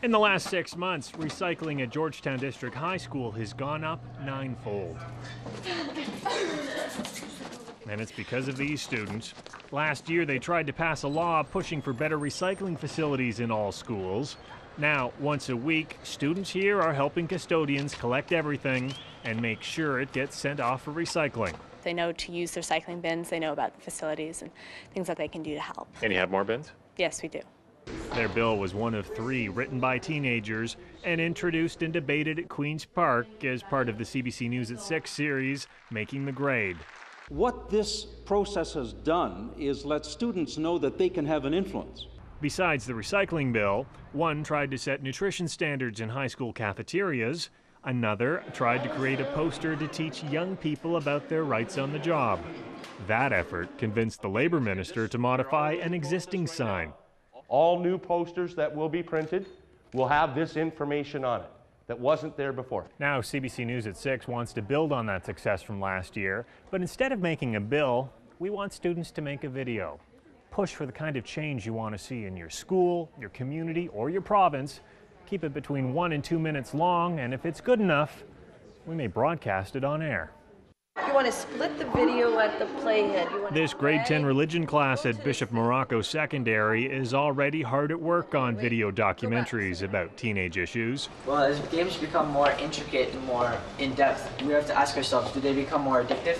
In the last 6 months, recycling at Georgetown District High School has gone up 9-fold. And it's because of these students. Last year, they tried to pass a law pushing for better recycling facilities in all schools. Now, once a week, students here are helping custodians collect everything and make sure it gets sent off for recycling. They know to use their recycling bins, they know about the facilities and things that they can do to help. And you have more bins? Yes, we do. Their bill was one of 3 written by teenagers and introduced and debated at Queen's Park as part of the CBC News at 6 series, Making the Grade. What this process has done is let students know that they can have an influence. Besides the recycling bill, one tried to set nutrition standards in high school cafeterias. Another tried to create a poster to teach young people about their rights on the job. That effort convinced the labor minister to modify an existing sign. All new posters that will be printed will have this information on it that wasn't there before. Now CBC News at 6 wants to build on that success from last year, but instead of making a bill, we want students to make a video. Push for the kind of change you want to see in your school, your community, or your province. Keep it between 1 and 2 minutes long, and if it's good enough, we may broadcast it on air. You want to split the video at the playhead. This grade 10 religion class at Bishop Morocco Secondary is already hard at work on video documentaries about teenage issues. Well, as games become more intricate and more in-depth, we have to ask ourselves, do they become more addictive?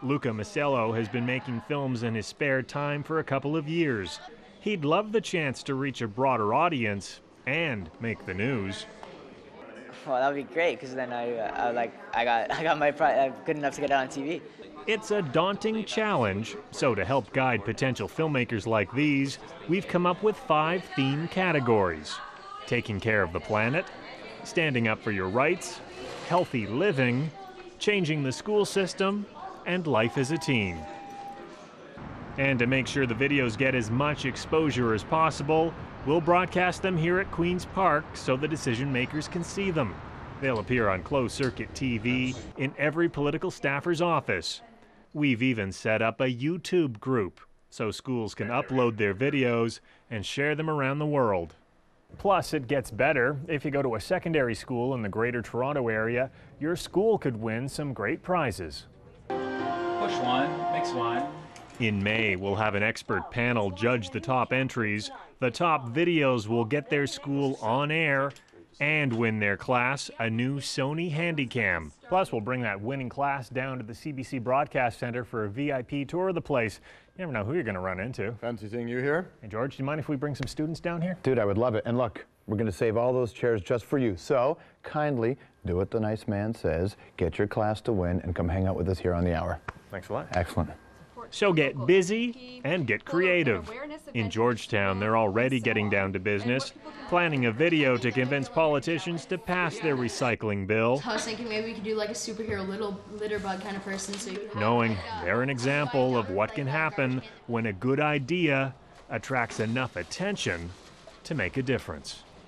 Luca Masello has been making films in his spare time for a couple of years. He'd love the chance to reach a broader audience and make the news. Well, that would be great, because then I got my pride good enough to get out on TV. It's a daunting challenge, so to help guide potential filmmakers like these, we've come up with 5 theme categories: taking care of the planet, standing up for your rights, healthy living, changing the school system, and life as a teen. And to make sure the videos get as much exposure as possible, we'll broadcast them here at Queen's Park so the decision makers can see them. They'll appear on closed-circuit TV in every political staffer's office. We've even set up a YouTube group so schools can upload their videos and share them around the world. Plus, it gets better. If you go to a secondary school in the Greater Toronto area, your school could win some great prizes. Push one, mix one. In May, we'll have an expert panel judge the top entries. The top videos will get their school on air and win their class a new Sony Handycam. Plus, we'll bring that winning class down to the CBC Broadcast Center for a VIP tour of the place. You never know who you're going to run into. Fancy seeing you here. Hey, George, do you mind if we bring some students down here? Dude, I would love it. And look, we're going to save all those chairs just for you. So, kindly do what the nice man says, get your class to win, and come hang out with us here on the hour. Thanks a lot. Excellent. So get busy and get creative. In Georgetown, they're already getting down to business, planning a video to convince politicians to pass their recycling bill. I was thinking maybe we could do like a superhero little litter bug kind of person. So you could knowing they're an example of what can happen when a good idea attracts enough attention to make a difference.